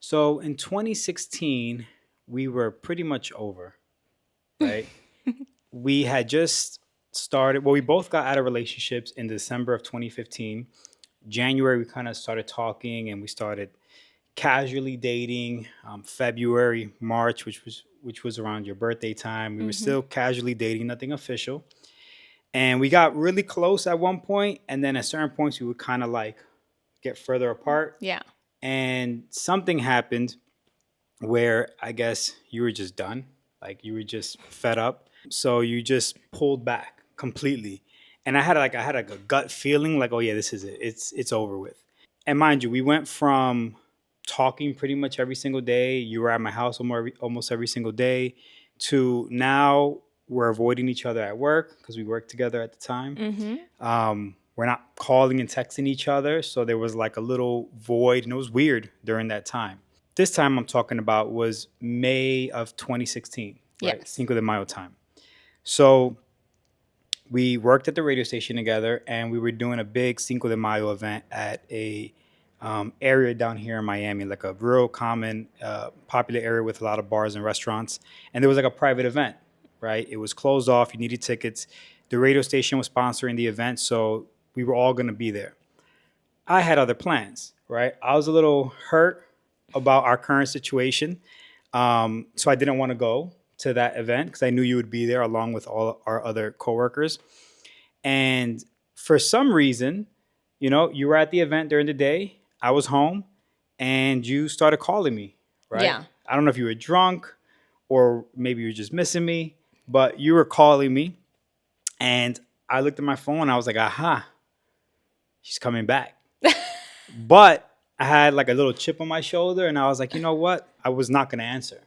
So in 2016, we were pretty much over, right? We had just started, well, we both got out of relationships in December of 2015. January, we kind of started talking and we started casually dating. February, March, which was around your birthday time, we were Mm-hmm. still casually dating, nothing official. And we got really close at one point, and then at certain points, we would kind of like get further apart. Yeah. And something happened where I guess you were just done. Like you were just fed up. So you just pulled back completely. And I had like a gut feeling like, oh yeah, this is it. It's over with. And mind you, we went from talking pretty much every single day. You were at my house almost every single day to now we're avoiding each other at work because we worked together at the time. Mm-hmm. We're not calling and texting each other. So there was like a little void and it was weird during that time. This time I'm talking about was May of 2016, right? Yes. Cinco de Mayo time. So we worked at the radio station together and we were doing a big Cinco de Mayo event at a area down here in Miami, like a real common, popular area with a lot of bars and restaurants. And there was like a private event, right? It was closed off. You needed tickets. The radio station was sponsoring the event. So we were all going to be there. I had other plans, right? I was a little hurt about our current situation. So I didn't want to go to that event because I knew you would be there along with all our other coworkers. And for some reason, you were at the event during the day. I was home and you started calling me, right? Yeah. I don't know if you were drunk or maybe you were just missing me, but you were calling me. And I looked at my phone and I was like, aha, she's coming back. But I had like a little chip on my shoulder and I was like, you know what? I was not going to answer.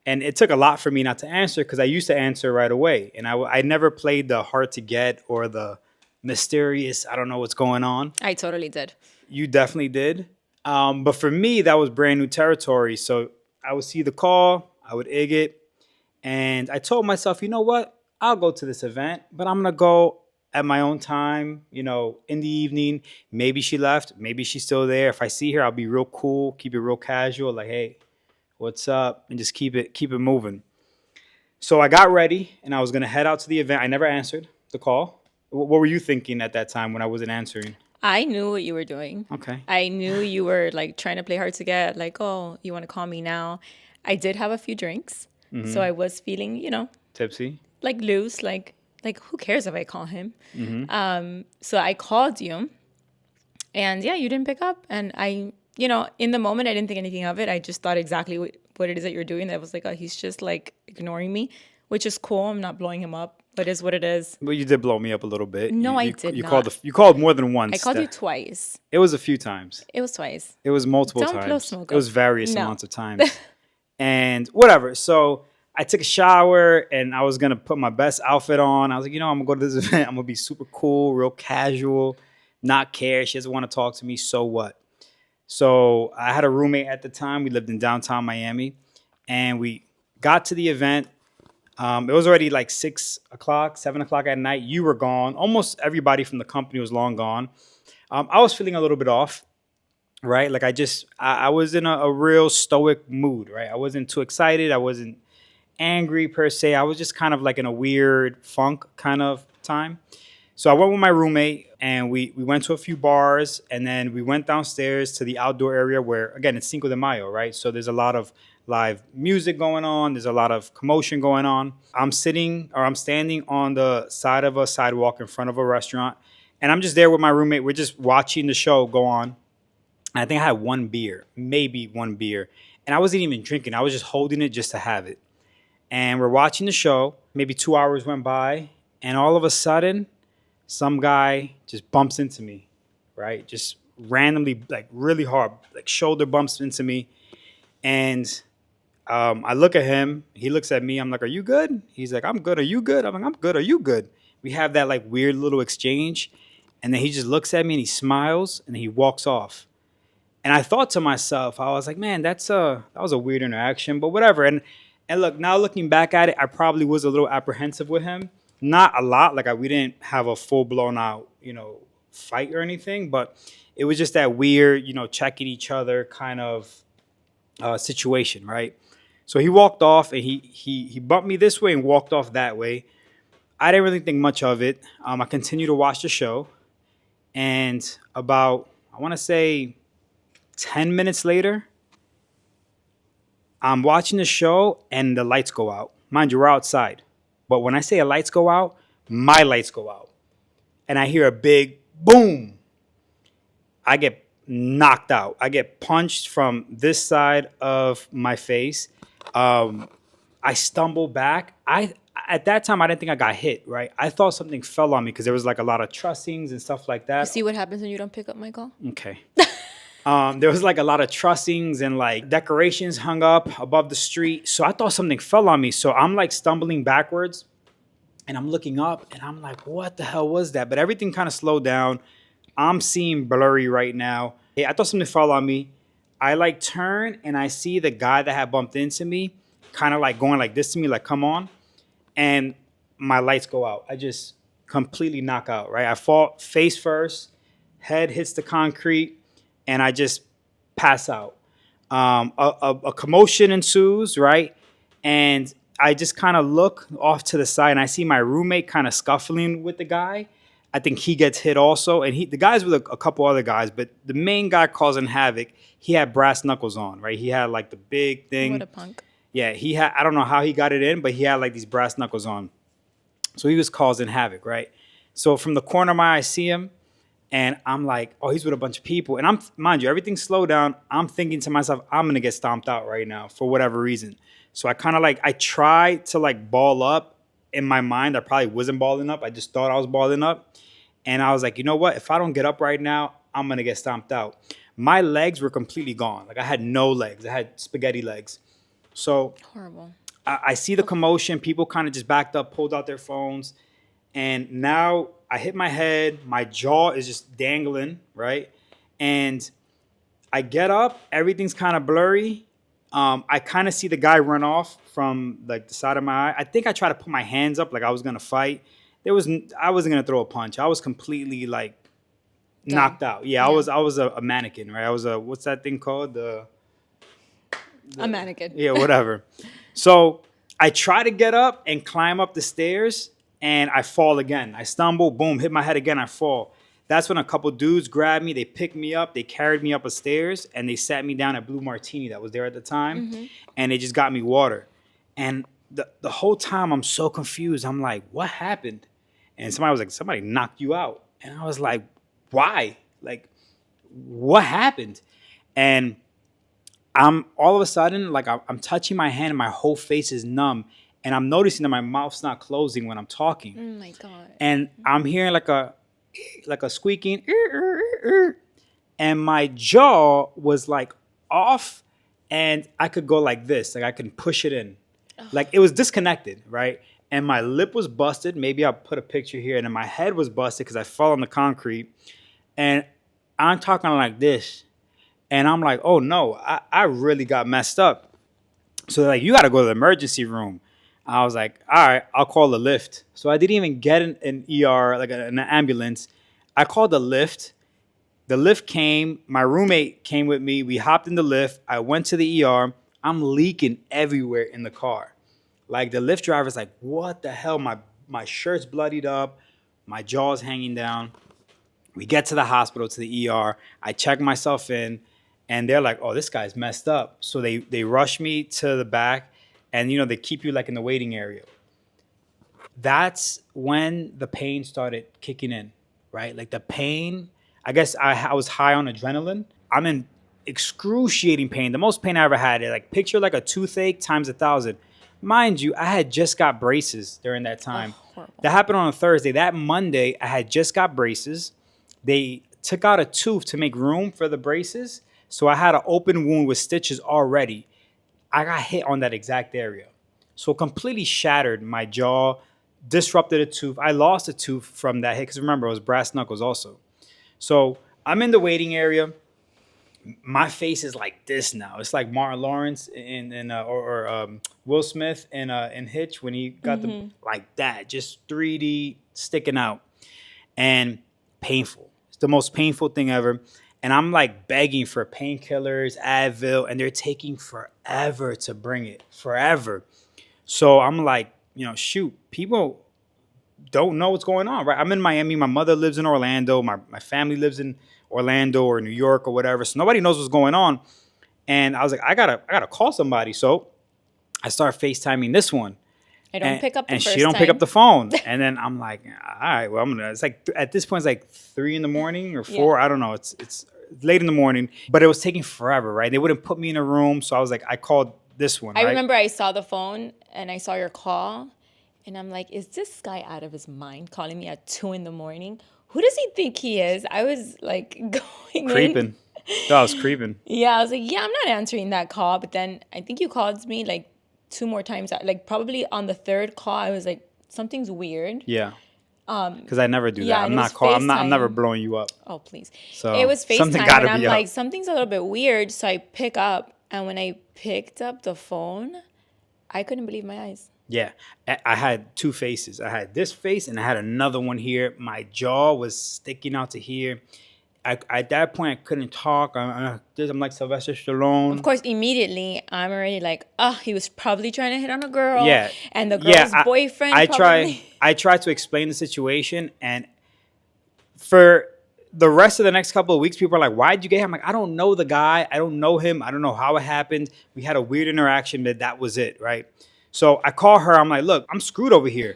And it took a lot for me not to answer because I used to answer right away. And I never played the hard to get or the mysterious, I don't know what's going on. I totally did. You definitely did. But for me, that was brand new territory. So I would see the call, I would egg it. And I told myself, you know what? I'll go to this event, but I'm going to go at my own time, in the evening. Maybe she left. Maybe she's still there. If I see her, I'll be real cool, keep it real casual. Like, hey, what's up? And just keep it moving. So I got ready and I was going to head out to the event. I never answered the call. What were you thinking at that time when I wasn't answering? I knew what you were doing. Okay. I knew you were like trying to play hard to get, like, oh, you want to call me now. I did have a few drinks. So I was feeling, Tipsy. like loose, like who cares if I call him? Mm-hmm. So I called you and yeah, you didn't pick up. And in the moment, I didn't think anything of it. I just thought exactly what it is that you're doing. That was like, oh, he's just like ignoring me, which is cool. I'm not blowing him up. But it is what it is. Well, you did blow me up a little bit. No, You I you, did you not. called you called more than I once. called you twice. It was a few times. It was twice. It was multiple Don't blow times. smoke It was up. various No. amounts of times. And whatever. So I took a shower and I was gonna put my best outfit on. I was like, I'm gonna go to this event. I'm gonna be super cool, real casual, not care. She doesn't want to talk to me. So what? So I had a roommate at the time. We lived in downtown Miami, and we got to the event. It was already like 6 o'clock, 7 o'clock at night. You were gone. Almost everybody from the company was long gone. I was feeling a little bit off, right? Like I was in a real stoic mood, right? I wasn't too excited. I wasn't angry per se. I was just kind of like in a weird funk kind of time. So I went with my roommate and we went to a few bars and then we went downstairs to the outdoor area where, again, it's Cinco de Mayo, right? So there's a lot of live music going on. There's a lot of commotion going on. I'm standing on the side of a sidewalk in front of a restaurant and I'm just there with my roommate. We're just watching the show go on. And I think I had one beer, maybe one beer. And I wasn't even drinking. I was just holding it just to have it. And we're watching the show. Maybe 2 hours went by. And all of a sudden, some guy just bumps into me, right? Just randomly, like really hard, like shoulder bumps into me. And I look at him. He looks at me. I'm like, "Are you good?" He's like, "I'm good. Are you good?" I'm like, "I'm good. Are you good?" We have that like weird little exchange. And then he just looks at me and he smiles and he walks off. And I thought to myself, I was like, "Man, that was a weird interaction, but whatever." And look, now looking back at it, I probably was a little apprehensive with him. Not a lot, like we didn't have a full blown out, fight or anything, but it was just that weird, checking each other kind of situation, right? So he walked off and he bumped me this way and walked off that way. I didn't really think much of it. I continued to watch the show, and about, I want to say, 10 minutes later, I'm watching the show and the lights go out. Mind you, we're outside, but when I say the lights go out, my lights go out, and I hear a big boom. I get knocked out. I get punched from this side of my face. Um, I stumble back. I At that time I didn't think I got hit. Right, I thought something fell on me because there was like a lot of trussings and stuff like You that. see what happens when you don't pick up my call? Okay. There was like a lot of trussings and like decorations hung up above the street. So I thought something fell on me. So I'm like stumbling backwards and I'm looking up and I'm like, what the hell was that? But everything kind of slowed down. I'm seeing blurry right now. Hey, I thought something fell on me. I like turn and I see the guy that had bumped into me kind of like going like this to me, like, come on. And my lights go out. I just completely knock out, right? I fall face first, head hits the concrete, and I just pass out. A commotion ensues, right? And I just kind of look off to the side and I see my roommate kind of scuffling with the guy. I think he gets hit also, and the guys with a couple other guys, but the main guy causing havoc. He had brass knuckles on, right? He had like the big What thing. a punk. Yeah, he had. I don't know how he got it in, but he had like these brass knuckles on, so he was causing havoc, right? So from the corner of my eye, I see him, and I'm like, oh, he's with a bunch of people. And I'm, mind you, everything slowed down. I'm thinking to myself, I'm going to get stomped out right now for whatever reason. So I kind of like, I tried to like ball up in my mind. I probably wasn't balling up. I just thought I was balling up. And I was like, you know what? If I don't get up right now, I'm going to get stomped out. My legs were completely gone. Like I had no legs. I had spaghetti legs. So Horrible. I see the commotion. People kind of just backed up, pulled out their phones. And now I hit my head. My jaw is just dangling, right? And I get up. Everything's kind of blurry. I kind of see the guy run off from like the side of my eye. I think I tried to put my hands up like I was gonna fight. I wasn't gonna throw a punch. I was completely like Done. knocked out. Yeah, Yeah. I was a mannequin, right? I was a, what's that thing called? A mannequin. Yeah, whatever. So I try to get up and climb up the stairs, and I fall again. I stumble, boom, hit my head again, I fall. That's when a couple dudes grabbed me, they picked me up, they carried me up the stairs, and they sat me down at Blue Martini that was there at the time, and they just got me water. And the whole time I'm so confused. I'm like, what happened? And somebody was like, somebody knocked you out. And I was like, why? Like, what happened? And I'm all of a sudden, like I'm touching my hand and my whole face is numb. And I'm noticing that my mouth's not closing when I'm talking. Oh my God. And I'm hearing like a squeaking, and my jaw was like off, and I could go like this, like I can push it in, like it was disconnected, right? And my lip was busted. Maybe I'll put a picture here. And then my head was busted because I fell on the concrete, and I'm talking like this, and I'm like, oh no, I really got messed up. So they're like, you got to go to the emergency room. I was like, all right, I'll call the lift. So I didn't even get an ER, like an ambulance. I called the lift. The lift came. My roommate came with me. We hopped in the lift. I went to the ER. I'm leaking everywhere in the car. Like the lift driver's like, what the hell? My shirt's bloodied up. My jaw's hanging down. We get to the hospital, to the ER. I check myself in, and they're like, "Oh, this guy's messed up." So they rush me to the back, and they keep you like in the waiting area. That's when the pain started kicking in, right? Like the pain. I guess I was high on adrenaline. I'm in excruciating pain, the most pain I ever had. Like picture like a toothache times 1,000. Mind you, I had just got braces during that time. Horrible. That happened on a Thursday. That Monday, I had just got braces. They took out a tooth to make room for the braces. So I had an open wound with stitches already. I got hit on that exact area. So completely shattered my jaw, disrupted a tooth. I lost a tooth from that hit because remember, it was brass knuckles also. So I'm in the waiting area. My face is like this now. It's like Martin Lawrence or Will Smith in Hitch when he got the like that, just 3D sticking out and painful. It's the most painful thing ever. And I'm like begging for painkillers, Advil, and they're taking forever to bring it, forever. So I'm like, shoot, people don't know what's going on, right? I'm in Miami. My mother lives in Orlando. My family lives in Orlando or New York or whatever. So nobody knows what's going on. And I was like, I gotta call somebody. So I start FaceTiming this one. I don't And, pick up the and first she don't pick up time. the phone. And then I'm like, all right, well, it's like at this point, it's like 3 in the morning or Yeah. 4. I don't know. It's late in the morning, but it was taking forever, right? They wouldn't put me in a room. So I was like, I called this one, I right? remember I saw the phone and I saw your call, and I'm like, is this guy out of his mind calling me at 2 in the morning? Who does he think he is? I was like going in. Creeping. That was creeping. Yeah, I was like, yeah, I'm not answering that call. But then I think you called me like 2 more times. Like probably on the third call, I was like, something's weird. Yeah. Because I never do yeah, that. and I'm it not was call. I'm never FaceTime. blowing you up. Oh, please. So It was something FaceTime, gotta and I'm be up. like, something's a little bit weird. So I pick up, and when I picked up the phone, I couldn't believe my eyes. Yeah, I had two faces. I had this face and I had another one here. My jaw was sticking out to here. At that point, I couldn't talk. I'm like Sylvester Of Stallone. course, immediately, I'm already like, oh, he was probably trying to hit on a girl. Yeah, And the yeah. girl's boyfriend I probably. try to explain the situation, and for the rest of the next couple of weeks, people are like, "Why'd you get him?" I'm like, I don't know the guy. I don't know him. I don't know how it happened. We had a weird interaction, but that was it, right? So I call her. I'm like, "Look, I'm screwed over here.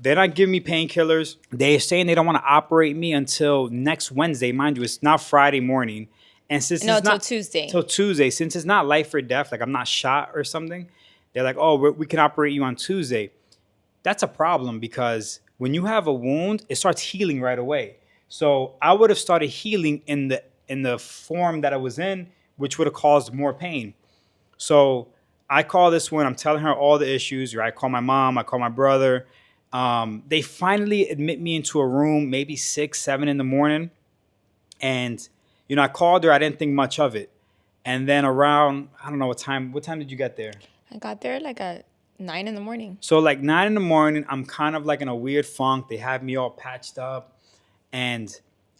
They're not giving me painkillers. They're saying they don't want to operate me until next Wednesday. Mind you, it's not Friday morning. And since No, it's till not Tuesday. till Tuesday, since it's not life or death, like I'm not shot or something, they're like, oh, we can operate you on Tuesday. That's a problem because when you have a wound, it starts healing right away. So I would have started healing in the form that I was in, which would have caused more pain. So I call this one. I'm telling her all the issues. Right? I call my mom. I call my brother. They finally admit me into a room, maybe 6, 7 in the morning. And, I called her. I didn't think much of it. And then around, I don't know what time. What time did you get there? I got there like at 9 in the morning. So like 9 in the morning, I'm kind of like in a weird funk. They have me all patched up. And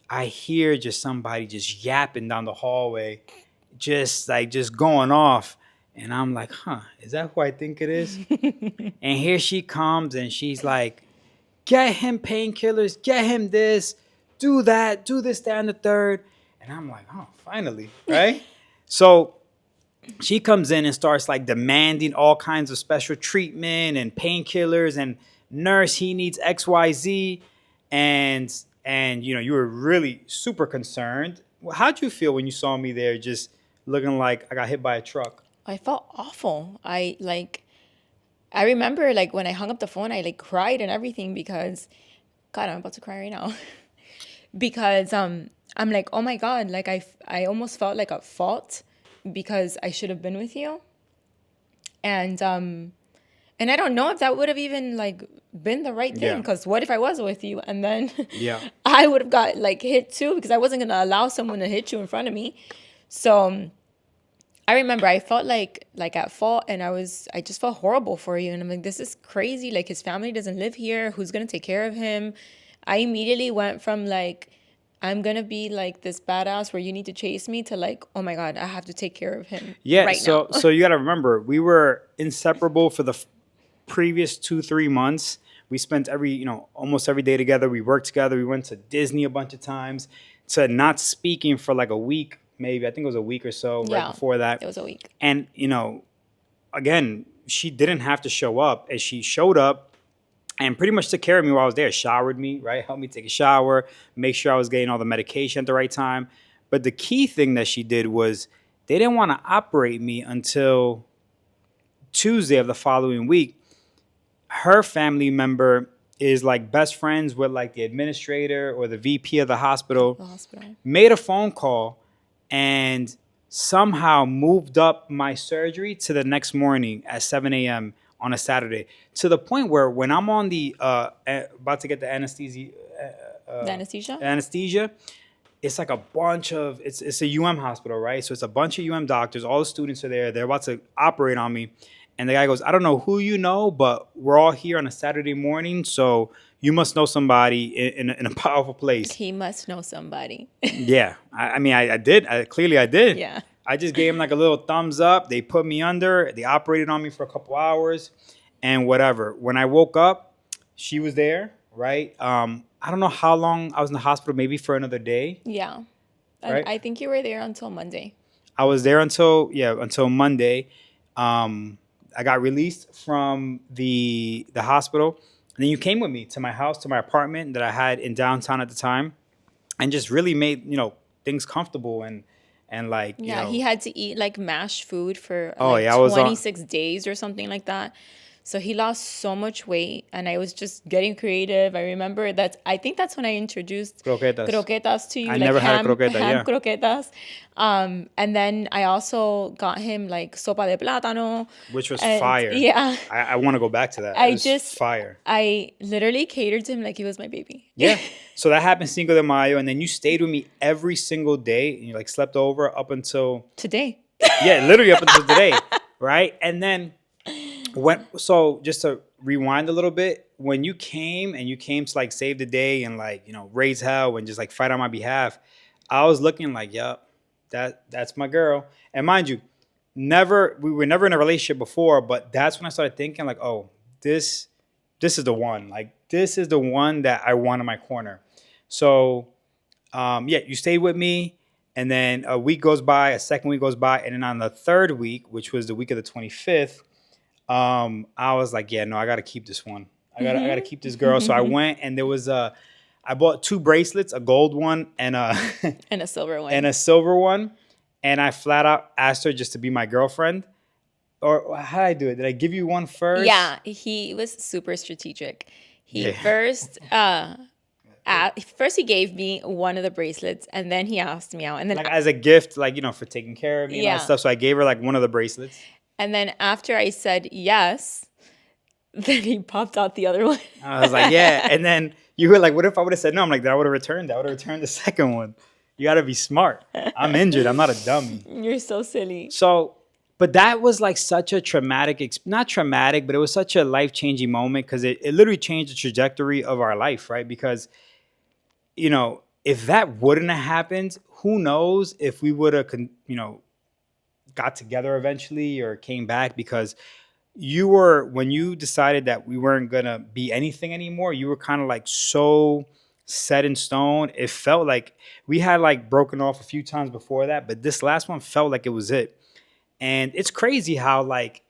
I hear just somebody just yapping down the hallway, just going off. And I'm like, is that who I think it is? And here she comes and she's like, get him painkillers, get him this, do that, do this, that, and the third. And I'm like, oh, finally, right? So she comes in and starts like demanding all kinds of special treatment and painkillers and nurse, he needs XYZ. And you were really super concerned. How'd you feel when you saw me there just looking like I got hit by a truck? I felt awful. I remember like when I hung up the phone, I like cried and everything because, God, I'm about to cry right now. Because I'm like, oh my God, like I almost felt like a fault because I should have been with you. And I don't know if that would have even like been the right thing, Yeah. because what if I was with you and then Yeah. I would have got like hit too, because I wasn't gonna allow someone to hit you in front of me. So I remember I felt like at fault, and I just felt horrible for you, and I'm like, this is crazy. Like, his family doesn't live here. Who's gonna take care of him? I immediately went from like, I'm gonna be like this badass where you need to chase me, to like, oh my God, I have to take care of him. Yeah, right so now. so you got to remember, we were inseparable for the previous 2-3 months. We spent almost every day together. We worked together. We went to Disney a bunch of times. To not speaking for like a week, maybe I think it was a week or so right Yeah, before that. it was a week. And again, she didn't have to show up, and she showed up and pretty much took care of me while I was there. Showered me, right? Helped me take a shower, make sure I was getting all the medication at the right time. But the key thing that she did was they didn't want to operate me until Tuesday of the following week. Her family member is like best friends with like the administrator or the VP of the hospital. The hospital. Made a phone call and somehow moved up my surgery to the next morning at 7 a.m. on a Saturday, to the point where when I'm on the about to get the The anesthesia? anesthesia, it's like a bunch of it's a UM hospital, right? So it's a bunch of UM doctors. All the students are there. They're about to operate on me, and the guy goes, "I don't know who you know, but we're all here on a Saturday morning, so you must know somebody in a powerful place. He must know somebody. Yeah, I mean, I did. Clearly, I did. Yeah. I just gave him like a little thumbs up. They put me under. They operated on me for a couple hours, and whatever. When I woke up, she was there. Right. I don't know how long I was in the hospital. Maybe for another day. Yeah. And Right. I think you were there until Monday. I was there until Monday. I got released from the hospital, and then you came with me to my house, to my apartment that I had in downtown at the time, and just really made things comfortable and like Yeah, he had to eat like mashed food for oh like yeah, I was on 26 days or something like that. So he lost so much weight and I was just getting creative. I remember I think that's when I introduced croquetas. croquetas to you, I like never had a croqueta. ham Yeah, croquetas. And then I also got him like sopa de plátano. which was And fire. yeah, I want to go back to that. It was fire. I literally catered to him like he was my baby. Yeah. So that happened Cinco de Mayo, and then you stayed with me every single day, and you like slept over up until Today. yeah, literally up until today, right? And then so just to rewind a little bit, when you came to like save the day and like raise hell and just like fight on my behalf, I was looking like, yup, that's my girl. And mind you, we were never in a relationship before, but that's when I started thinking like, oh, this is the one. Like this is the one that I want in my corner. So yeah, you stayed with me. And then a week goes by, a second week goes by, and then on the third week, which was the week of the 25th, I was like, yeah, no, I got to keep this one. I got to keep this girl. So I went, and I bought 2 bracelets, a gold one and And a silver one. and a silver one, and I flat out asked her just to be my girlfriend. Or how did I do it? Did I give you one first? Yeah, he was super strategic. He Yeah. first he gave me one of the bracelets, and then he asked me out, and then Like as a gift, like for taking care of me and all Yeah. that stuff. So I gave her like one of the bracelets. after I said yes, then he popped out the other one. I was like, yeah. And then you were like, what if I would have said no? I'm like, I would have returned that. I would have returned the second one. You got to be smart. I'm injured. I'm not a dummy. You're so silly. So, but that was like such a traumatic, not traumatic, but it was such a life-changing moment because it literally changed the trajectory of our life, right? Because, if that wouldn't have happened, who knows if we would have, got together eventually or came back because when you decided that we weren't going to be anything anymore, you were kind of like so set in stone. It felt like we had like broken off a few times before that, but this last one felt like it was it. And it's crazy how like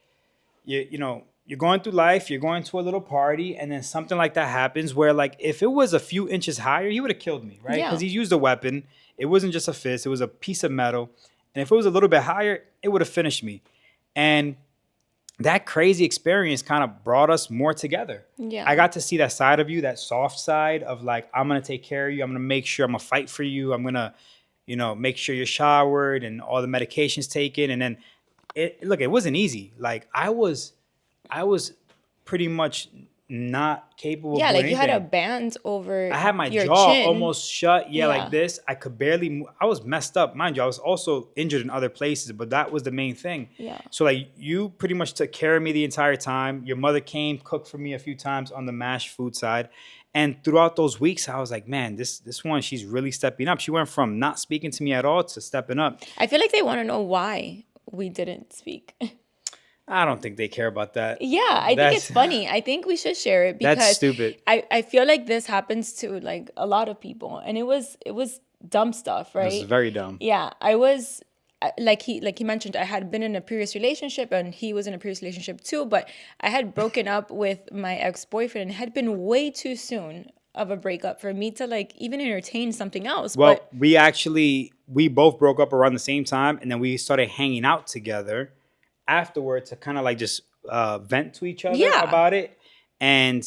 you're going through life, you're going to a little party, and then something like that happens where like if it was a few inches higher, he would have killed me, right? Yeah. Because he used a weapon. It wasn't just a fist, it was a piece of metal. And if it was a little bit higher, it would have finished me. And that crazy experience kind of brought us more together. Yeah. I got to see that side of you, that soft side of like, I'm going to take care of you. I'm going to make sure I'm going to fight for you. I'm going to, make sure you're showered and all the medications taken. And then it wasn't easy. Like I was pretty much not capable of Yeah, doing like you had a anything. band over I had my your jaw chin. almost shut. Yeah, Yeah. like this. I could barely move. I was messed up. Mind you, I was also injured in other places, but that was the main thing. Yeah. So like you pretty much took care of me the entire time. Your mother came, cooked for me a few times on the mashed food side. And throughout those weeks, I was like, man, this one, she's really stepping up. She went from not speaking to me at all to stepping up. I feel like they want to know why we didn't speak. I don't think they care about that. Yeah, I think it's funny. I think we should share it because That's stupid. I feel like this happens to like a lot of people, and it was dumb stuff, right? This is very dumb. Yeah, I was like he mentioned, I had been in a previous relationship, and he was in a previous relationship too. But I had broken up with my ex-boyfriend, and it had been way too soon of a breakup for me to like even entertain something else. Well, But we both broke up around the same time, and then we started hanging out together afterwards to kind of like just vent to each other Yeah. about it. And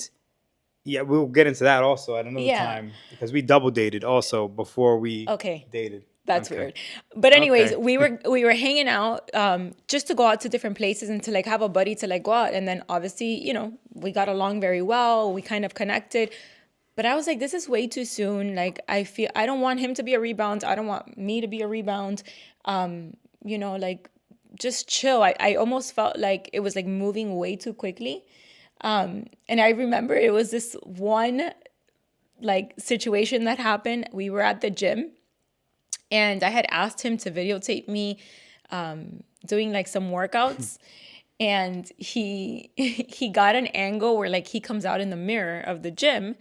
yeah, we'll get into that also at another Yeah. time because we double dated also before we dated. That's Okay. weird. But anyways, Okay. we were hanging out just to go out to different places and to like have a buddy to like go out. And then obviously, we got along very well. We kind of connected. But I was like, this is way too soon. Like I don't want him to be a rebound. I don't want me to be a rebound. Like just chill. I almost felt like it was like moving way too quickly. And I remember it was this one like situation that happened. We were at the gym and I had asked him to videotape me doing like some workouts. And he he got an angle where like he comes out in the mirror of the gym.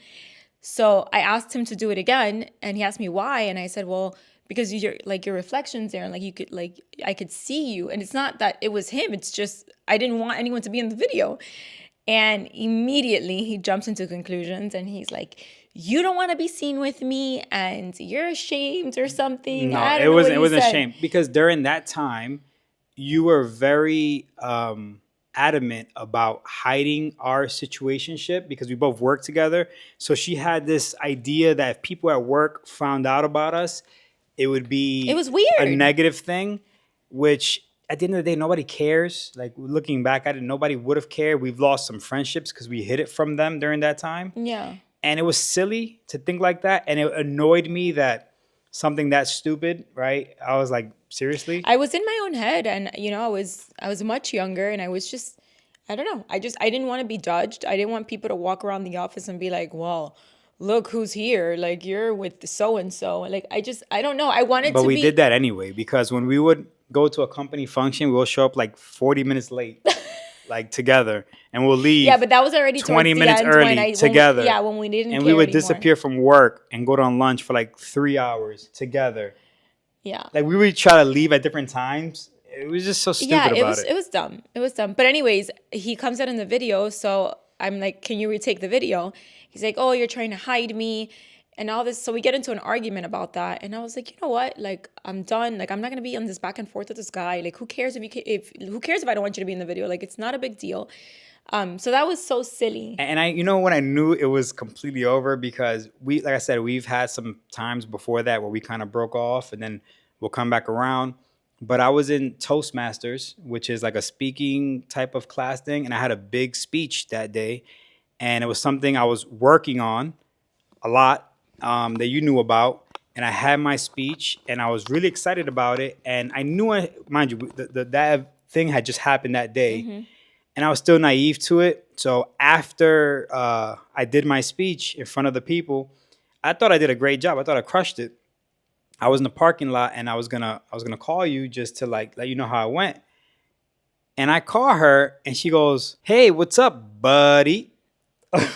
So I asked him to do it again, and he asked me why, and I said, well, because your reflections there, and like you could like I could see you, and it's not that it was him, it's just I didn't want anyone to be in the video. And immediately he jumps into conclusions, and he's like, you don't want to be seen with me, and you're ashamed or something. No, I don't know what it he wasn't a said. shame because during that time you were very adamant about hiding our situationship because we both worked together. So she had this idea that if people at work found out about us, it would It be was a weird. negative thing, which at the end of the day, nobody cares. Like looking back at it, nobody would have cared. We've lost some friendships because we hid it from them during that time. Yeah. And it was silly to think like that. And it annoyed me that something that stupid, right? I was like, seriously? I was in my own head, and I was much younger, and I was just I don't know. I didn't want to be judged. I didn't want people to walk around the office and be like, "Well, look who's here. Like you're with so and so." Like I don't know. I wanted But to we did be that anyway because when we would go to a company function, we will show up like 40 minutes late, like together, and we'll Yeah, leave but that was already towards 20 the minutes end when early together. when we didn't And we care would anymore. disappear from work and go on lunch for like 3 hours together. Yeah. Like we would try to leave at different times. It was just so Yeah, stupid about it. it was dumb. It was dumb. But anyways, he comes out in the video, so I'm like, "Can you retake the video?" He's like, "Oh, you're trying to hide me." And all this, so we get into an argument about that, and I was like, you know what? Like, I'm done. Like, I'm not gonna be on this back and forth with this guy. Like, who cares if who cares if I don't want you to be in the video? Like, it's not a big deal. So that was so silly. And I, when I knew it was completely over because like I said, we've had some times before that where we kind of broke off and then we'll come back around. But I was in Toastmasters, which is like a speaking type of class thing. And I had a big speech that day. And it was something I was working on a lot that you knew about. And I had my speech and I was really excited about it. And I knew, mind you, that thing had just happened that day. And I was still naive to it. So after I did my speech in front of the people, I thought I did a great job. I thought I crushed it. I was in the parking lot and I was gonna call you just to like let you know how it went. And I call her and she goes, "Hey, what's up, buddy?"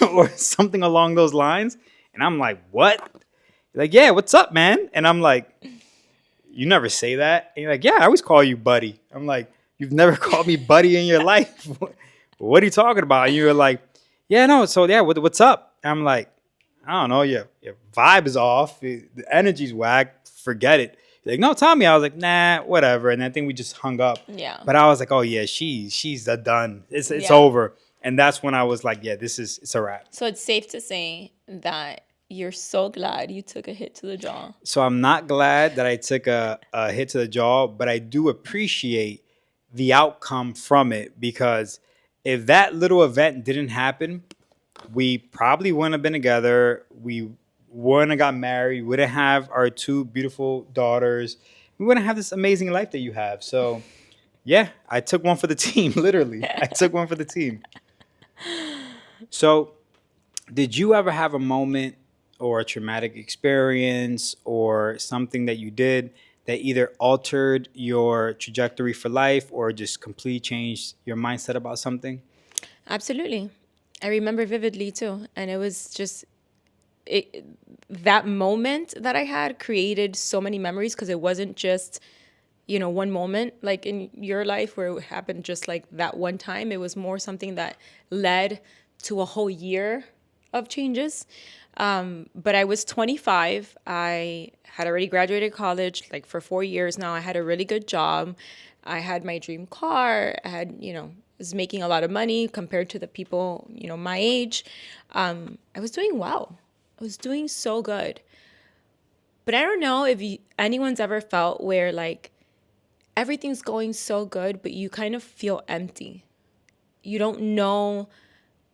or something along those lines. And I'm like, "What?" You're like, "Yeah, what's up, man?" And I'm like, "You never say that." And you're like, "Yeah, I always call you buddy." I'm like, "You've never called me buddy in your life. What are you talking about?" And you were like, "Yeah, no, so yeah, what's up?" I'm like, "I don't know, your vibe is off. The energy's whack. Forget it." You're like, "No, tell me." I was like, "Nah, whatever." And I think we just hung up. Yeah. But I was like, "Oh yeah, she's done. It's Yeah. over." And that's when I was like, "Yeah, it's a wrap." So it's safe to say that you're so glad you took a hit to the jaw. So I'm not glad that I took a hit to the jaw, but I do appreciate the outcome from it because if that little event didn't happen, we probably wouldn't have been together. We wouldn't have got married. We wouldn't have our two beautiful daughters. We wouldn't have this amazing life that you have. So, yeah, I took one for the team, literally. I took one for the team. So, did you ever have a moment or a traumatic experience or something that you did that either altered your trajectory for life or just completely changed your mindset about something? Absolutely. I remember vividly too. And it was just that moment that I had created so many memories because it wasn't just, one moment like in your life where it happened just like that one time. It was more something that led to a whole year of changes. But I was 25. I had already graduated college like for 4 years now. I had a really good job. I had my dream car. I had, was making a lot of money compared to the people, my age. I was doing well. I was doing so good. But I don't know if anyone's ever felt where like everything's going so good, but you kind of feel empty. You don't know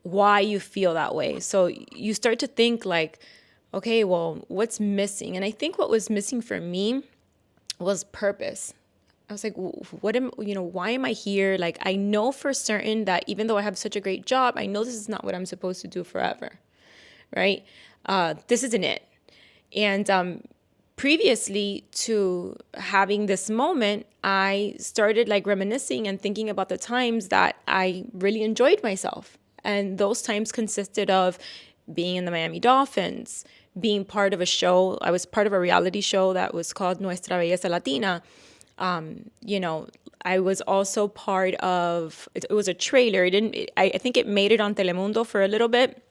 why you feel that way. So you start to think like, okay, well, what's missing? And I think what was missing for me was purpose. I was like, why am I here? Like, I know for certain that even though I have such a great job, I know this is not what I'm supposed to do forever, right? This isn't it. And previously to having this moment, I started like reminiscing and thinking about the times that I really enjoyed myself. And those times consisted of being in the Miami Dolphins, being part of a show. I was part of a reality show that was called Nuestra Belleza Latina. You know, I was also part of, it was a trailer. I think it made it on Telemundo for a little bit,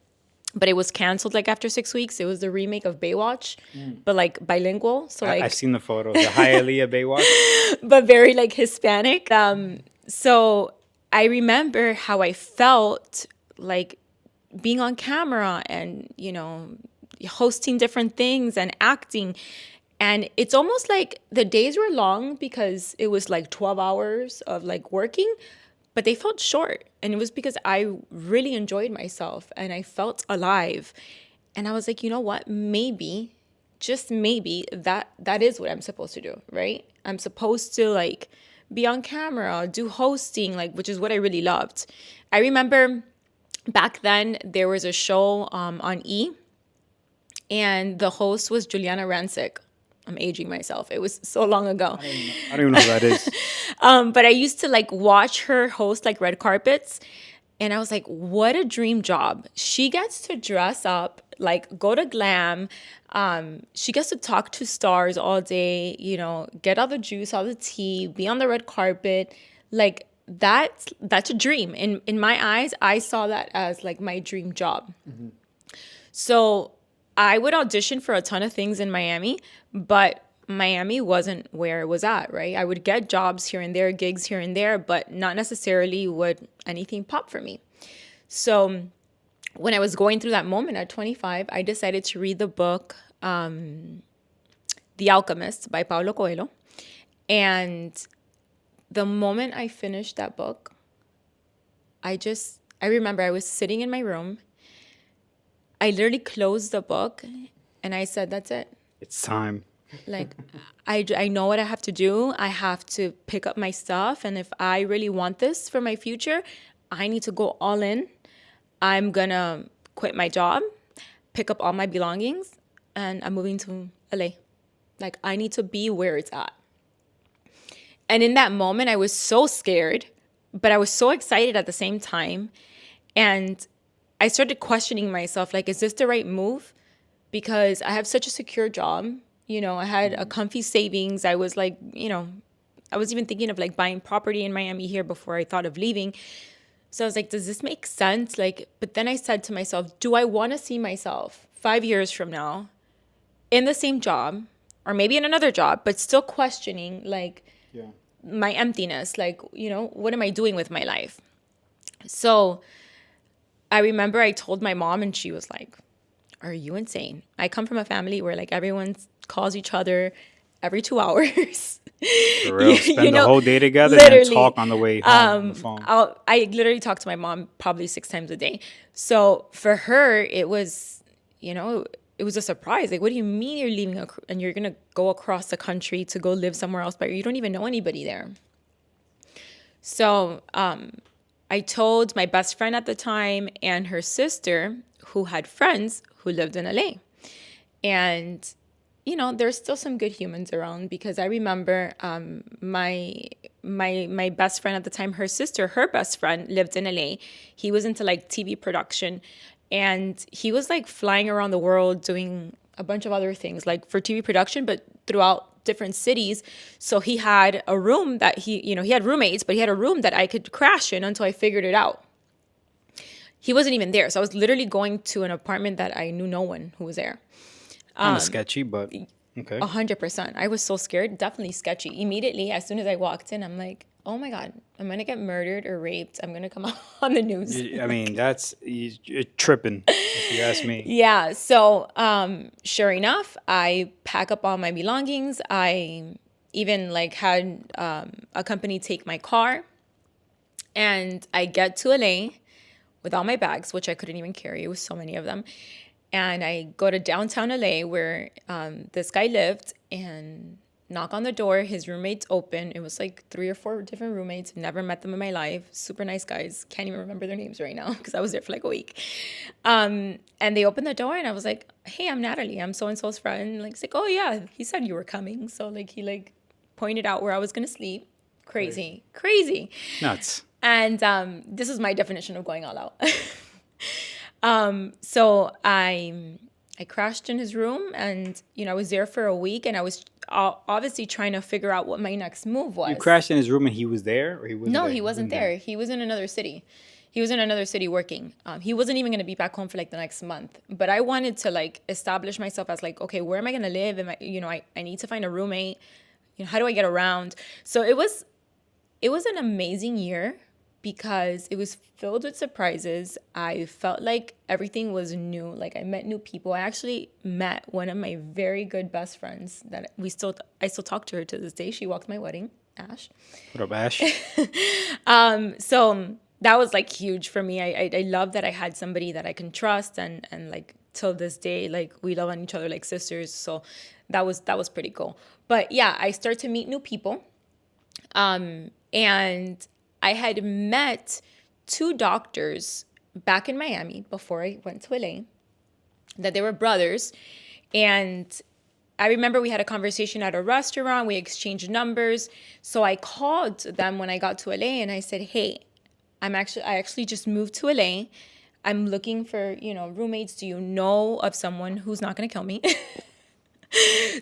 but it was canceled like after 6 weeks. It was the remake of Baywatch, but like bilingual. So like, I've seen the photo, the Hialeah Baywatch. but very like Hispanic. So I remember how I felt like being on camera and, you know, hosting different things and acting. And it's almost like the days were long because it was like 12 hours of like working, but they felt short. And it was because I really enjoyed myself and I felt alive. And I was like, you know what? Maybe, just maybe that is what I'm supposed to do, right? I'm supposed to like be on camera, do hosting, like, which is what I really loved. I remember back then there was a show on E, and the host was Juliana Rancic. I'm aging myself. It was so long ago. I don't even know who that is. But I used to like watch her host like red carpets. And I was like, what a dream job. She gets to dress up, like go to glam. She gets to talk to stars all day, you know, get all the juice, all the tea, be on the red carpet. Like that's a dream. In my eyes, I saw that as like my dream job. Mm-hmm. So I would audition for a ton of things in Miami, but Miami wasn't where it was at, right? I would get jobs here and there, gigs here and there, but not necessarily would anything pop for me. So when I was going through that moment at 25, I decided to read the book, The Alchemist by Paulo Coelho. And the moment I finished that book, I remember I was sitting in my room. I literally closed the book and I said, that's it. It's time. Like, I know what I have to do. I have to pick up my stuff. And if I really want this for my future, I need to go all in. I'm going to quit my job, pick up all my belongings, and I'm moving to LA. Like, I need to be where it's at. And in that moment, I was so scared, but I was so excited at the same time. And I started questioning myself, like, is this the right move? Because I have such a secure job. You know, I had a comfy savings. I was like, you know, I was even thinking of like buying property in Miami here before I thought of leaving. So I was like, does this make sense? Like, but then I said to myself, do I want to see myself 5 years from now in the same job or maybe in another job, but still questioning like my emptiness? Like, you know, what am I doing with my life? So I remember I told my mom and she was like, are you insane? I come from a family where like everyone calls each other every 2 hours. For real, spend the whole day together and talk on the way home on the phone. I literally talk to my mom probably 6 times a day. So for her, it was, you know, it was a surprise. Like, what do you mean you're leaving and you're going to go across the country to go live somewhere else, but you don't even know anybody there? So I told my best friend at the time and her sister, who had friends who lived in LA. And, you know, there's still some good humans around because I remember my best friend at the time, her sister, her best friend lived in LA. He was into like TV production and he was like flying around the world doing a bunch of other things like for TV production, but throughout different cities. So he had a room that he had roommates, but he had a room that I could crash in until I figured it out. He wasn't even there. So I was literally going to an apartment that I knew no one who was there. Kind of sketchy, but okay. 100%. I was so scared. Definitely sketchy. Immediately, as soon as I walked in, I'm like, oh my God, I'm going to get murdered or raped. I'm going to come out on the news. I mean, you're tripping, if you ask me. Yeah. So sure enough, I pack up all my belongings. I even like had a company take my car. And I get to LA with all my bags, which I couldn't even carry. It was so many of them. And I go to downtown LA where this guy lived. And knock on the door. His roommates open. It was like 3 or 4 different roommates. Never met them in my life. Super nice guys. Can't even remember their names right now because I was there for like a week. And they opened the door and I was like, hey, I'm Natalie. I'm so-and-so's friend. Like, it's like, oh yeah, he said you were coming. So like he like pointed out where I was going to sleep. Crazy. Nuts. And this is my definition of going all out. So I crashed in his room and, I was there for a week and I was obviously trying to figure out what my next move was. You crashed in his room and he was there, or he wasn't? No, there? he wasn't there. He was in another city. He was in another city working. He wasn't even going to be back home for like the next month. But I wanted to like establish myself as like, okay, where am I going to live? I need to find a roommate. How do I get around? So it was an amazing year because it was filled with surprises. I felt like everything was new. Like I met new people. I actually met one of my very good best friends that I still talk to her to this day. She walked my wedding, Ash. What up, Ash? So that was like huge for me. I love that I had somebody that I can trust and like till this day, like we love on each other like sisters. So that was pretty cool. But yeah, I start to meet new people. And I had met 2 doctors back in Miami before I went to LA, that they were brothers. And I remember we had a conversation at a restaurant. We exchanged numbers. So I called them when I got to LA and I said, hey, I actually just moved to LA. I'm looking for, roommates. Do you know of someone who's not going to kill me?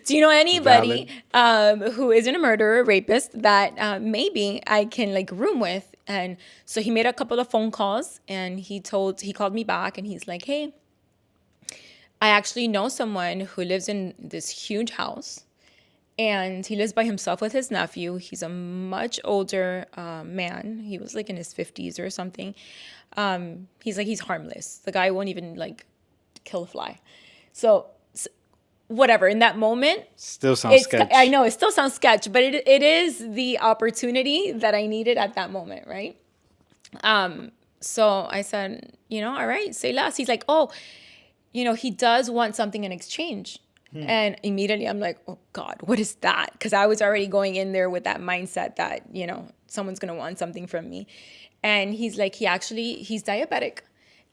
Do you know anybody who isn't a murderer, rapist, that maybe I can like room with? And so he made a couple of phone calls and he called me back and he's like, hey, I actually know someone who lives in this huge house and he lives by himself with his nephew. He's a much older man. He was like in his 50s or something. He's harmless. The guy won't even like kill a fly. So whatever, in that moment, Still sounds sketch. I know it still sounds sketch, but it is the opportunity that I needed at that moment, right? So I said, all right, say less. He's like, oh, he does want something in exchange. And immediately I'm like, oh God, what is that? Because I was already going in there with that mindset that, someone's going to want something from me. And he's like, he's diabetic.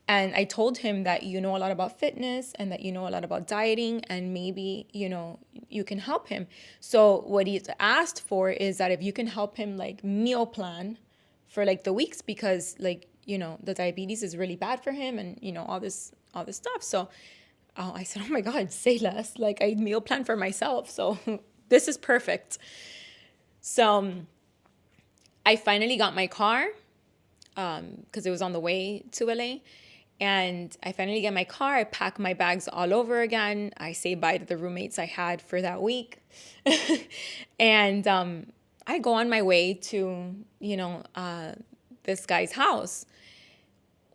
And I told him that you know a lot about fitness and that you know a lot about dieting and maybe, you can help him. So what he's asked for is that if you can help him like meal plan for like the weeks because like, the diabetes is really bad for him and, all this stuff. So I said, oh my God, say less. Like I meal plan for myself. So this is perfect. So I finally got my car because it was on the way to LA. And I finally get my car. I pack my bags all over again. I say bye to the roommates I had for that week. And I go on my way to, this guy's house.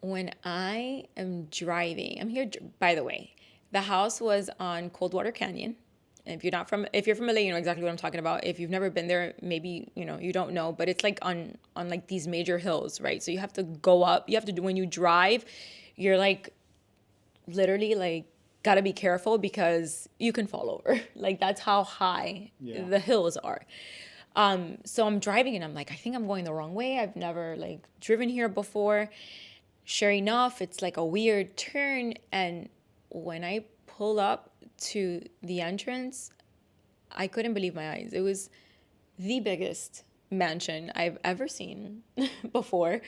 When I am driving, I'm here, by the way, the house was on Coldwater Canyon. And if you're from LA, you know exactly what I'm talking about. If you've never been there, maybe, you don't know, but it's like on like these major hills, right? So you have to go up, when you drive, you're like literally like gotta be careful because you can fall over. Like that's how high the hills are. So I'm driving and I'm like, I think I'm going the wrong way. I've never like driven here before. Sure enough, it's like a weird turn. And when I pull up to the entrance, I couldn't believe my eyes. It was the biggest mansion I've ever seen before,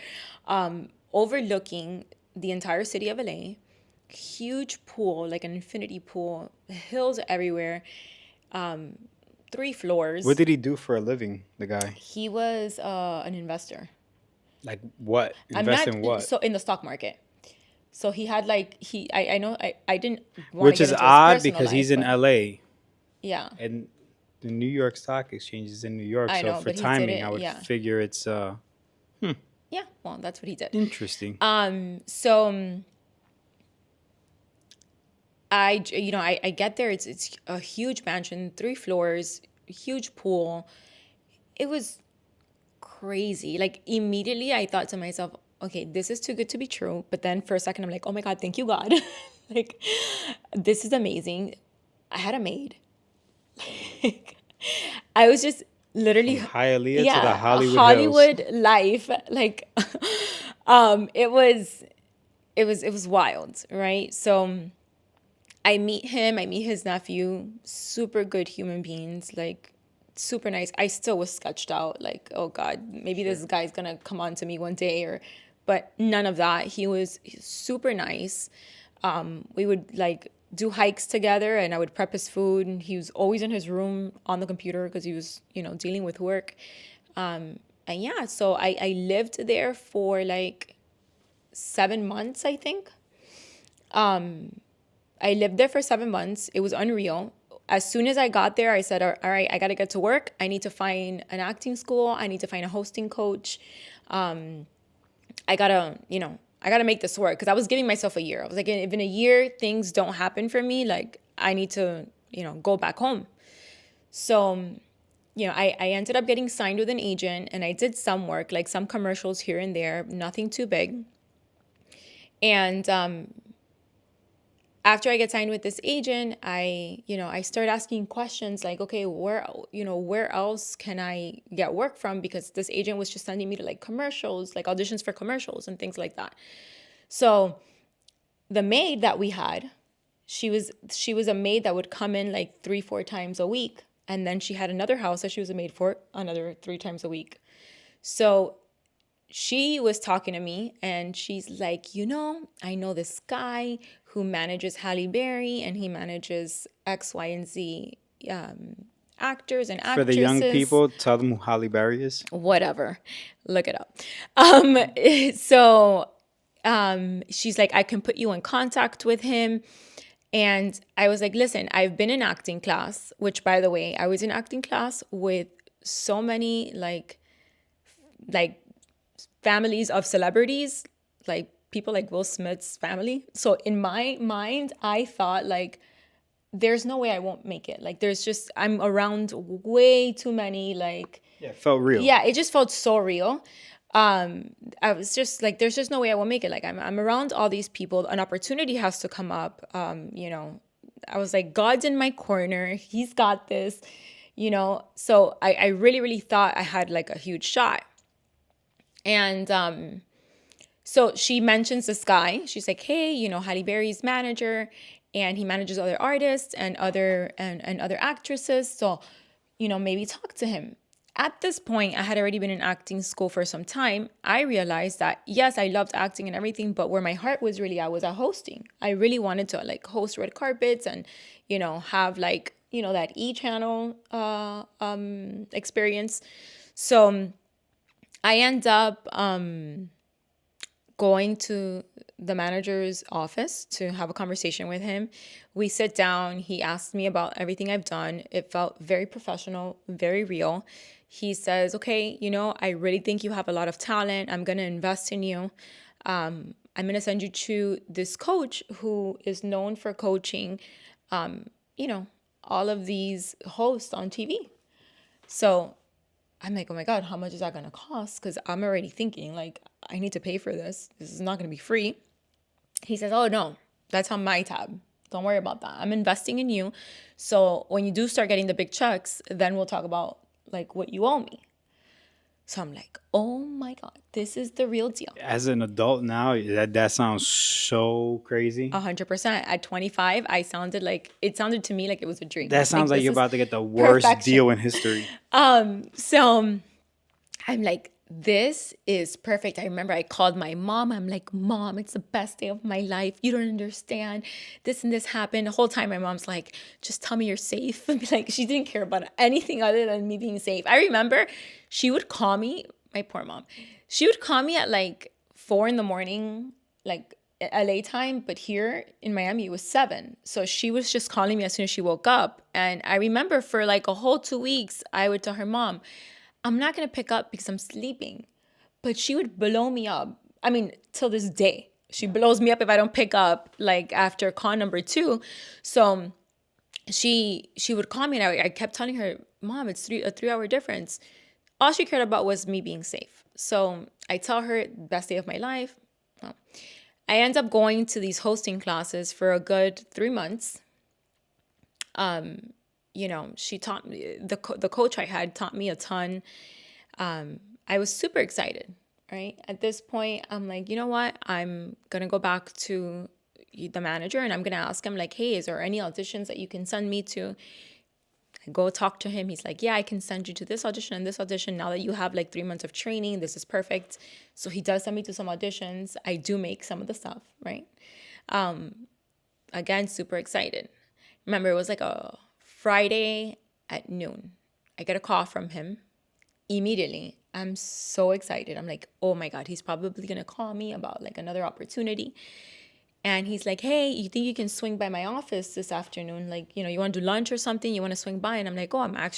overlooking the entire city of LA, huge pool, like an infinity pool, hills everywhere, 3 floors. What did he do for a living, the guy? He was an investor. Like what? Invest in what? So in the stock market. So he had like, I know, I didn't want Which to is get into his odd personal because he's life, in but- LA. Yeah. And the New York Stock Exchange is in New York. I So know, for but he did timing, it, I would yeah. figure it's Yeah, well, that's what he did. interesting. So I get there. It's a huge mansion, 3 floors, huge pool. It was crazy. Like immediately I thought to myself, okay, this is too good to be true. But then for a second I'm like, oh my God, thank you God. Like this is amazing. I had a maid. I was just literally, From Hialeah to the yeah, a Hollywood Hills. Hollywood life. Like, it was wild, right? So I meet him, I meet his nephew, super good human beings, like super nice. I still was sketched out, like, oh God, maybe Sure. this guy's gonna come on to me one day, or, but none of that. He's super nice. We would like do hikes together, and I would prep his food, and he was always in his room on the computer because he was, dealing with work. And yeah, so I lived there for like 7 months, I think. I lived there for 7 months. It was unreal. As soon as I got there, I said, all right, I got to get to work. I need to find an acting school. I need to find a hosting coach. I gotta make this work because I was giving myself a year. I was like, if in a year things don't happen for me, like I need to, go back home. So, I ended up getting signed with an agent, and I did some work, like some commercials here and there, nothing too big. And after I get signed with this agent, I start asking questions like, okay, where else can I get work from? Because this agent was just sending me to like commercials, like auditions for commercials and things like that. So the maid that we had, she was a maid that would come in like 3-4 times a week. And then she had another house that she was a maid for another 3 times a week. So she was talking to me, and she's like, I know this guy who manages Halle Berry, and he manages X, Y, and Z actors and For the young actresses, people, tell them who Halle Berry is. whatever. Look it up. Um, so she's like, I can put you in contact with him. And I was like, listen, I've been in acting class, which by the way, I was in acting class with so many like families of celebrities, like people like Will Smith's family. So in my mind, I thought like, there's no way I won't make it. Like I'm around way too many, like, Yeah, it felt real. yeah, it just felt so real. I was just like, there's just no way I will make it. Like I'm around all these people. An opportunity has to come up. I was like, God's in my corner. He's got this, So I really, really thought I had like a huge shot. And so she mentions this guy. She's like, hey, Halle Berry's manager, and he manages other artists and other actresses. So, maybe talk to him. At this point, I had already been in acting school for some time. I realized that, yes, I loved acting and everything, but where my heart was really at was at hosting. I really wanted to like host red carpets and, have like, that E-channel experience. So I end up going to the manager's office to have a conversation with him. We sit down. He asked me about everything I've done. It felt very professional, very real. He says, okay, I really think you have a lot of talent. I'm going to invest in you. I'm going to send you to this coach who is known for coaching, all of these hosts on TV. So I'm like, oh my God, how much is that going to cost? Because I'm already thinking like, I need to pay for this. This is not going to be free. He says, oh no, that's on my tab. Don't worry about that. I'm investing in you. So when you do start getting the big checks, then we'll talk about like what you owe me. So I'm like, oh my God, this is the real deal. As an adult now, that sounds so crazy. 100%. At 25, it sounded to me like it was a dream. That sounds like this you're is about to get the worst perfection. deal in history. So I'm like, this is perfect. I remember I called my mom. I'm like, Mom, it's the best day of my life. You don't understand. This and this happened. The whole time my mom's like, just tell me you're safe. Like, she didn't care about anything other than me being safe. I remember she would call me, my poor mom. She would call me at like 4 a.m, like LA time, but here in Miami it was 7. So she was just calling me as soon as she woke up. And I remember for like a whole 2 weeks, I would tell her, Mom, I'm not going to pick up because I'm sleeping. But she would blow me up. I mean, till this day, she blows me up if I don't pick up like after call number 2. So she would call me, and I kept telling her, Mom, it's a 3-hour difference. All she cared about was me being safe. So I tell her, best day of my life. Well, I end up going to these hosting classes for a good 3 months. she taught me, the coach I had taught me a ton. I was super excited, right? At this point, I'm like, you know what? I'm going to go back to the manager and I'm going to ask him, like, hey, is there any auditions that you can send me to? I go talk to him. He's like, yeah, I can send you to this audition and this audition. Now that you have like 3 months of training, this is perfect. So he does send me to some auditions. I do make some of the stuff, right? Again, super excited. Remember, it was like a Friday at noon. I get a call from him immediately. I'm so excited. I'm like, oh my God, he's probably going to call me about like another opportunity. And he's like, hey, you think you can swing by my office this afternoon? Like, you want to do lunch or something? You want to swing by? And I'm like, oh, I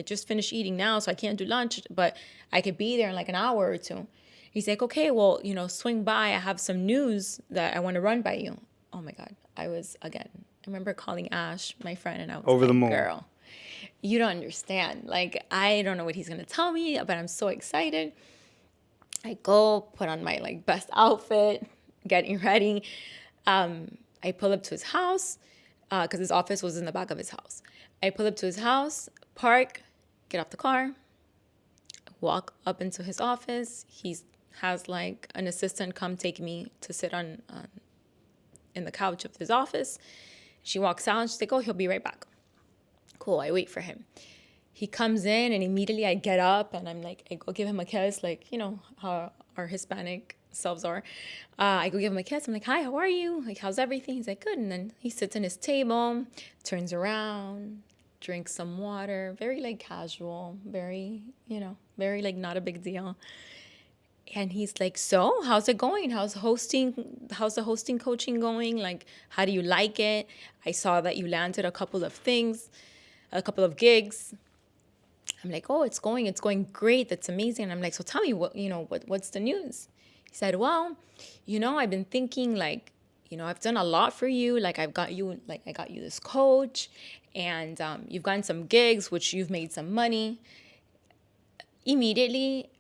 just finished eating now, so I can't do lunch, but I could be there in like an hour or two. He's like, okay, well, swing by. I have some news that I want to run by you. Oh my God. I remember calling Ash, my friend, and I was Over the like, moon. girl, you don't understand. Like, I don't know what he's going to tell me, but I'm so excited. I go put on my like best outfit, getting ready. I pull up to his house because his office was in the back of his house. I pull up to his house, park, get off the car, walk up into his office. He has like an assistant come take me to sit on in the couch of his office. She walks out and she's like, oh, he'll be right back. Cool, I wait for him. He comes in and immediately I get up and I'm like, I go give him a kiss, like, how our Hispanic selves are. I go give him a kiss. I'm like, hi, how are you? Like, how's everything? He's like, good. And then he sits in his table, turns around, drinks some water, very like casual, very, very like not a big deal. And he's like, so how's it going? How's the hosting coaching going? Like, how do you like it? I saw that you landed a couple of gigs. I'm like, oh, it's going great. That's amazing. And I'm like, so tell me what's the news? He said, well, I've been thinking like, I've done a lot for you. Like I got you this coach and you've gotten some gigs, which you've made some money. Immediately,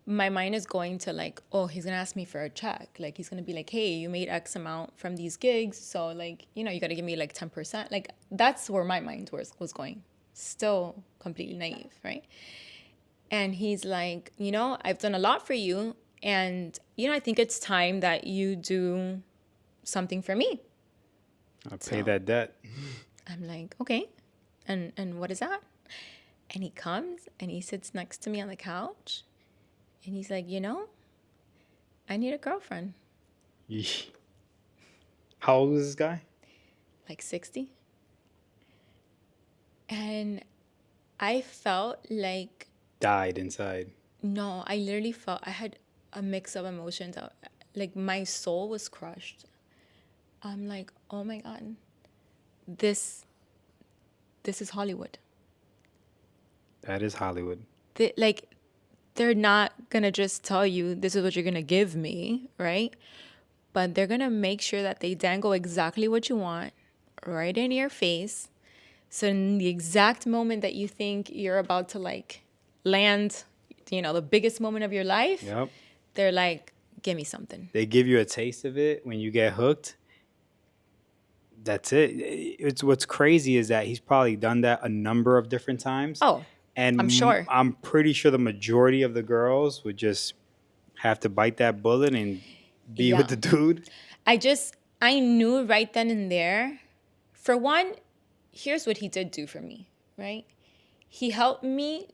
my mind is going to like, oh, he's going to ask me for a check. Like he's going to be like, hey, you made X amount from these gigs. So like, you got to give me like 10%. Like that's where my mind was going. Still completely naive, right? And he's like, I've done a lot for you. And, I think it's time that you do something for me. I'll pay that debt. I'm like, okay. And what is that? And he comes and he sits next to me on the couch. And he's like, I need a girlfriend. Yeesh. How old is this guy? Like 60. And I felt like... Died inside. No, I literally felt I had a mix of emotions. Like my soul was crushed. I'm like, oh my God, this is Hollywood. That is Hollywood. They're not going to just tell you this is what you're going to give me, right? But they're going to make sure that they dangle exactly what you want right in your face. So in the exact moment that you think you're about to like land, the biggest moment of your life, Yep. They're like, give me something. They give you a taste of it when you get hooked. That's it. It's what's crazy is that he's probably done that a number of different times. Oh, and I'm sure. I'm pretty sure the majority of the girls would just have to bite that bullet and be with the dude. I knew right then and there. For one, here's what he did do for me, right? He helped me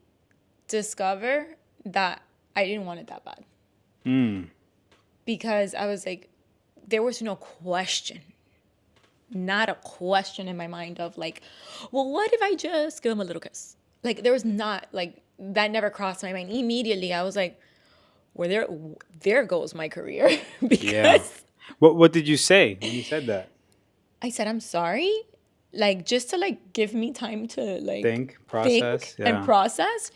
discover that I didn't want it that bad. Because I was like, there was no question. Not a question in my mind of like, well, what if I just give him a little kiss? Like there was not like that never crossed my mind. Immediately I was like, well, there goes my career. Because What did you say when you said that? I said, I'm sorry. Like just to like give me time to like think, process. And process.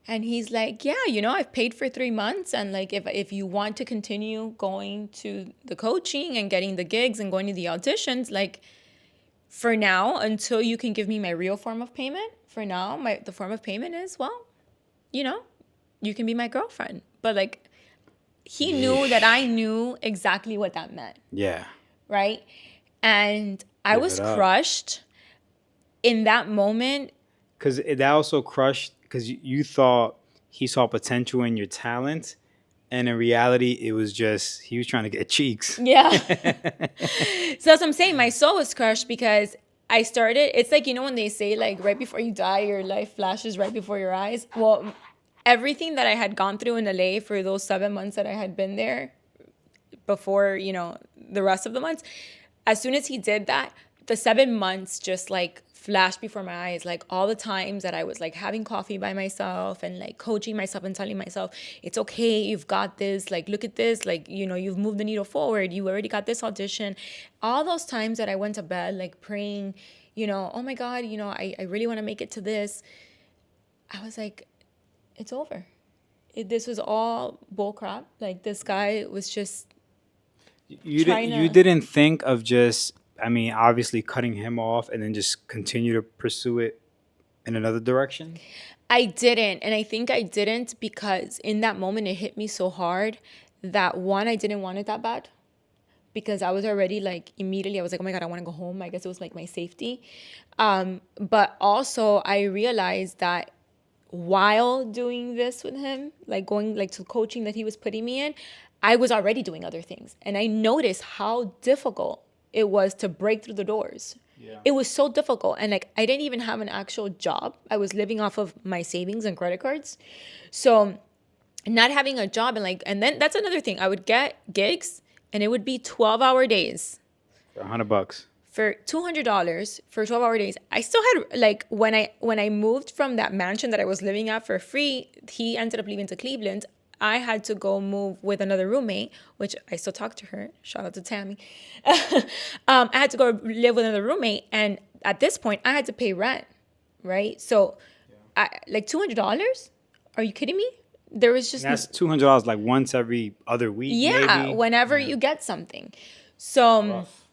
And he's like, yeah, I've paid for 3 months. And like, if you want to continue going to the coaching and getting the gigs and going to the auditions, like for now, until you can give me my real form of payment, for now, the form of payment is, well, you can be my girlfriend. But like, he knew that I knew exactly what that meant. Yeah. Right. And I was crushed. in that moment, Because that also crushed, because you thought he saw potential in your talent. And in reality, it was just, he was trying to get cheeks. yeah. So that's what I'm saying. My soul was crushed because I started, it's like, you know, when they say like right before you die, your life flashes right before your eyes. Well, everything that I had gone through in LA for those 7 months that I had been there before, you know, the rest of the months, as soon as he did that, the 7 months just like flashed before my eyes. Like all the times that I was like having coffee by myself and like coaching myself and telling myself, it's okay, you've got this. Like, look at this. Like, you know, you've moved the needle forward. You already got this audition. All those times that I went to bed, like praying, you know, oh my God, you know, I really want to make it to this. I was like, it's over. This was all bullcrap. Like this guy was just You didn't think of just, I mean, obviously cutting him off and then just continue to pursue it in another direction? I didn't. And I think I didn't because in that moment it hit me so hard that one, I didn't want it that bad because I was already like immediately, I was like, oh my God, I want to go home. I guess it was like my safety. But also I realized that while doing this with him, like going like to coaching that he was putting me in, I was already doing other things. And I noticed how difficult it was to break through the doors. Yeah. It was so difficult. And like, I didn't even have an actual job. I was living off of my savings and credit cards. So not having a job and like, and then that's another thing. I would get gigs and it would be 12-hour days For $100. for $200 for 12-hour days. I still had like when I moved from that mansion that I was living at for free, he ended up leaving to Cleveland. I had to go move with another roommate, which I still talk to her. Shout out to Tammy. I had to go live with another roommate, and at this point, I had to pay rent, right? So, like $200. Are you kidding me? There was just And that's $200 like once every other week. yeah, maybe. whenever you get something. So Rough.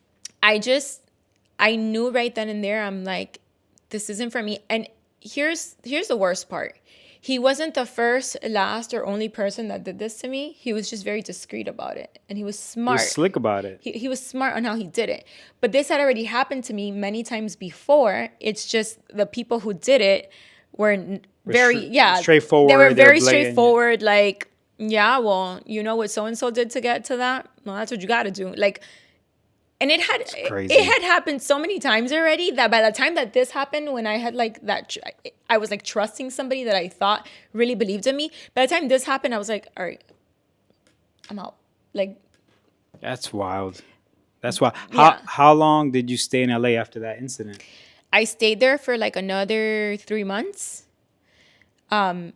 I knew right then and there, I'm like, this isn't for me. And here's the worst part. He wasn't the first, last, or only person that did this to me. He was just very discreet about it. And he was He smart. was slick about it. He was smart on how he did it. But this had already happened to me many times before. It's just the people who did it were very, straightforward. They were very blatant. straightforward. Like, yeah, well, you know what so-and-so did to get to that? Well, that's what you got to do. Like, and it crazy. had happened so many times already that by the time that this happened, when I had like that, I was like trusting somebody that I thought really believed in me. By the time this happened, I was like, all right, I'm out. Like, That's wild. That's wild. Yeah. How long did you stay in LA after that incident? I stayed there for like another 3 months. One,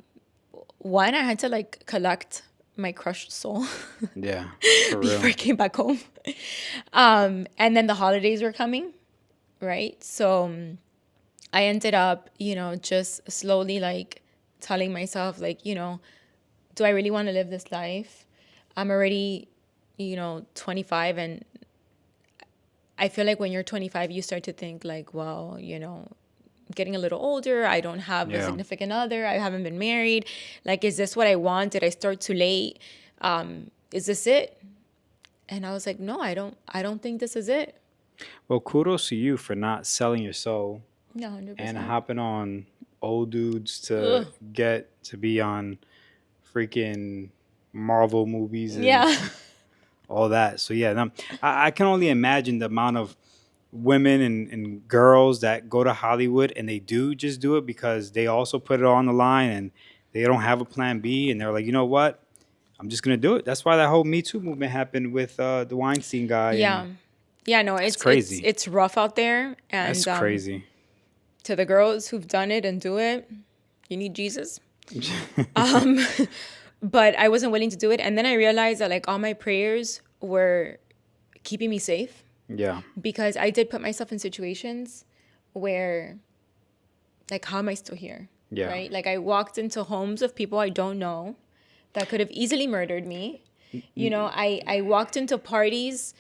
I had to like collect my crushed soul Yeah, for real. before I came back home. And then the holidays were coming, right? So I ended up, you know, just slowly like telling myself, like, you know, do I really want to live this life? I'm already, you know, 25, and I feel like when you're 25, you start to think like, well, you know, getting a little older, I don't have a Yeah. significant other, I haven't been married. Like, is this what I want? Did I start too late? Is this it? And I was like, no, I don't think this is it. Well, kudos to you for not selling your soul No, 100%. and hopping on old dudes to Ugh. get to be on freaking Marvel movies and Yeah. all that. So yeah, I can only imagine the amount of women and girls that go to Hollywood and they do just do it because they also put it on the line and they don't have a plan B and they're like, you know what? I'm just gonna do it. That's why that whole Me Too movement happened with the Weinstein guy. Yeah. and Yeah, no, it's crazy. It's rough out there. And That's crazy. to the girls who've done it and do it, you need Jesus. But I wasn't willing to do it. And then I realized that like all my prayers were keeping me safe, Yeah. because I did put myself in situations where, like, how am I still here? Yeah. Right? Like, I walked into homes of people I don't know that could have easily murdered me. You know, I walked into parties,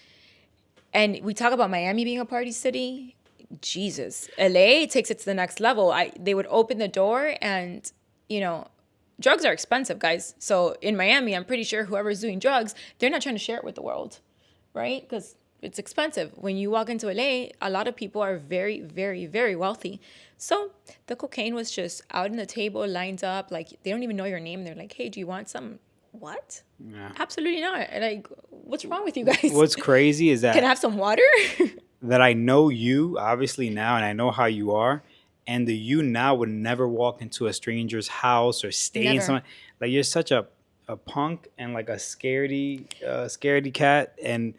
and we talk about Miami being a party city. Jesus. LA takes it to the next level. They would open the door and, you know, drugs are expensive, guys. So in Miami, I'm pretty sure whoever's doing drugs, they're not trying to share it with the world, right? Because it's expensive. When you walk into LA, a lot of people are very, very, very wealthy. So the cocaine was just out on the table, lined up. Like, they don't even know your name. They're like, hey, do you want some? What? Yeah. Absolutely not. And like, what's wrong with you guys? What's crazy is Can I that have some water? I know you obviously now, and I know how you are, and the you now would never walk into a stranger's house or stay in Never. someone. Like, you're such a punk and like a scaredy cat, and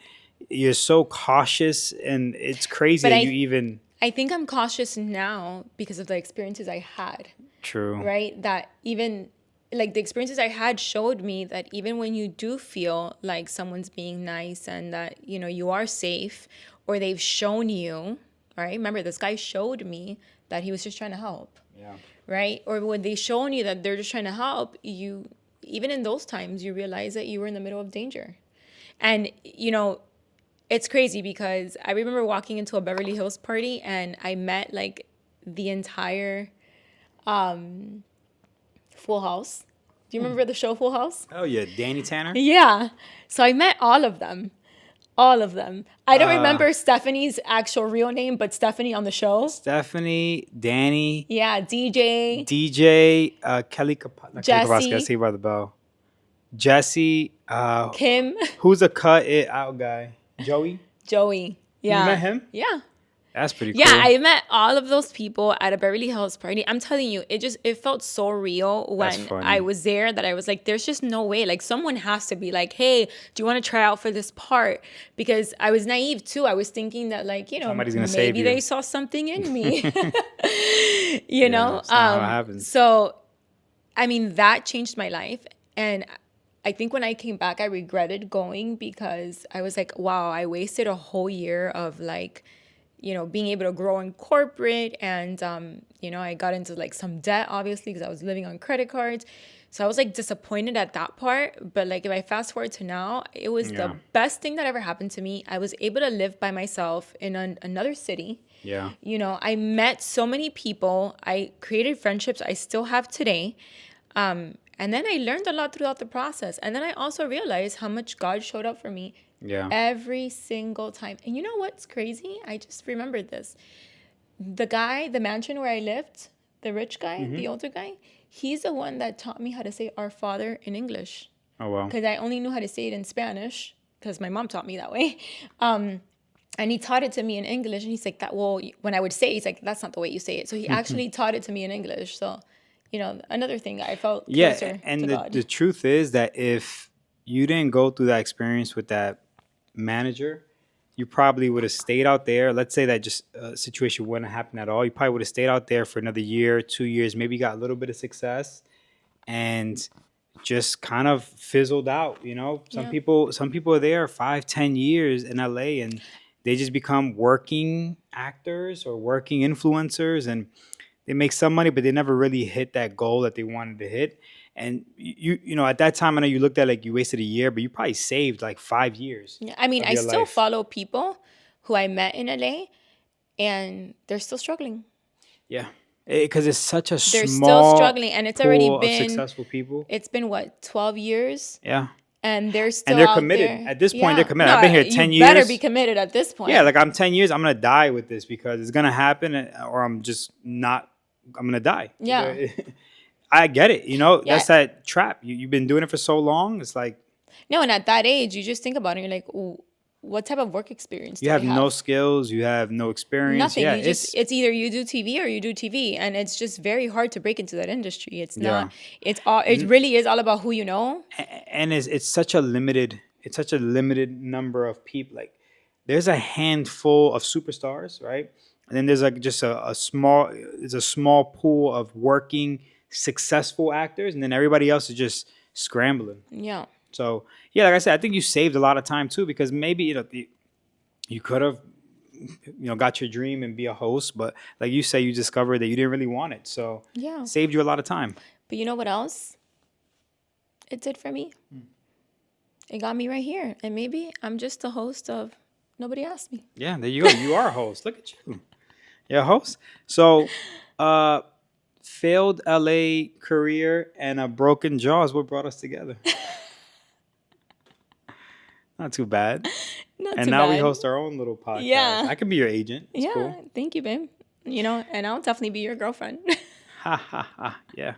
you're so cautious, and it's crazy But that you even I think I'm cautious now because of the experiences I had, true. right? That even like the experiences I had showed me that even when you do feel like someone's being nice and that, you know, you are safe or they've shown you, right? Remember, this guy showed me that he was just trying to help, Yeah. right? Or when they shown you that they're just trying to help, you, even in those times, you realize that you were in the middle of danger. And, you know, it's crazy because I remember walking into a Beverly Hills party and I met like the entire Full House. Do you remember the show Full House? Oh yeah, Danny Tanner. Yeah. So I met all of them. All of them. I don't Uh, remember Stephanie's actual real name, but Stephanie on the show. Stephanie, Danny, Yeah, DJ, DJ, Kelly, not Kelly Kapowski, I Jesse, see by the bell. Jesse, Kim, who's a cut it out guy? Joey. Joey. You met Yeah. him? Yeah. That's pretty Yeah, cool. I met all of those people at a Beverly Hills party. I'm telling you, it felt so real That's when funny. I was there that I was like, there's just no way. Like, someone has to be like, hey, do you want to try out for this part? Because I was naive too. I was thinking that, like, you know, Somebody's gonna save maybe you. they saw something in me. you Yeah, know? that's not how it happens. So I mean, that changed my life. And I think when I came back, I regretted going because I was like, wow, I wasted a whole year of like, you know, being able to grow in corporate. And, you know, I got into like some debt, obviously, because I was living on credit cards. So I was like disappointed at that part. But like, if I fast forward to now, it was Yeah. the best thing that ever happened to me. I was able to live by myself in another city. Yeah. You know, I met so many people. I created friendships I still have today. And then I learned a lot throughout the process. And then I also realized how much God showed up for me Yeah. every single time. And you know what's crazy? I just remembered this. The guy, the mansion where I lived, the rich guy, the older guy, he's the one that taught me how to say Our Father in English. Oh wow. Because I only knew how to say it in Spanish because my mom taught me that way. And he taught it to me in English. And he's like, that. Well, when I would say it, he's like, that's not the way you say it. So he actually taught it to me in English. So, you know, another thing I felt closer Yeah, and to the, God. the truth is that if you didn't go through that experience with that manager, you probably would have stayed out there. Let's say that just a situation wouldn't happen at all. You probably would have stayed out there for another year, 2 years, maybe got a little bit of success, and just kind of fizzled out. You know, Yeah. some people are there 5, 10 years in LA, and they just become working actors or working influencers, and they make some money, but they never really hit that goal that they wanted to hit. And you know, at that time, I know you looked at like you wasted a year, but you probably saved like 5 years Yeah, I mean, of I your still life. follow people who I met in LA and they're still struggling. Yeah, because it's such a They're still small struggling. And it's already pool of been, successful people. it's been what, 12 years? Yeah, And they're still and they're out committed. there. At this point, they're Yeah. committed. No, I've been here 10 you better years. be committed at this point. Yeah, like I'm 10 years. I'm gonna die with this because it's gonna happen, or I'm just not. I'm gonna die. Yeah. I get it. You know, Yeah. that's that trap. You've been doing it for so long. It's like No, and at that age, you just think about it. You're like, "Ooh, what type of work experience do you I have have? no skills. You have no experience. Nothing. Yeah, You just, it's either you do TV or you do TV. And it's just very hard to break into that industry. It's not, it's all, it really is all about who you know. and it's such a limited number of people. Like there's a handful of superstars, right? And then there's like just a small pool of working successful actors, and then everybody else is just scrambling. Yeah. So yeah, like I said, I think you saved a lot of time too, because maybe you could have got your dream and be a host, but like you say, you discovered that you didn't really want it, so Yeah. saved you a lot of time. But you know what else it did for me? It got me right here. And maybe I'm just a host of Nobody Asked Me. Yeah, there you go. You are a host. Look at you. You're a host. So, failed LA career and a broken jaw is what brought us together. Not too bad. Not And too now we bad. host our own little podcast. Yeah. I can be your agent. It's Yeah. cool. Thank you, babe. You know, and I'll definitely be your girlfriend. Ha ha ha. Yeah,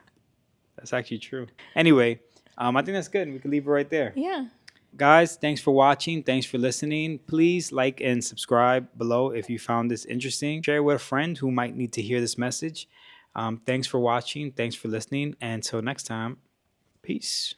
that's actually true. Anyway, I think that's good. We can leave it right there. Yeah. Guys, thanks for watching. Thanks for listening. Please like and subscribe below if you found this interesting. Share it with a friend who might need to hear this message. Thanks for watching. Thanks for listening. And until next time, peace.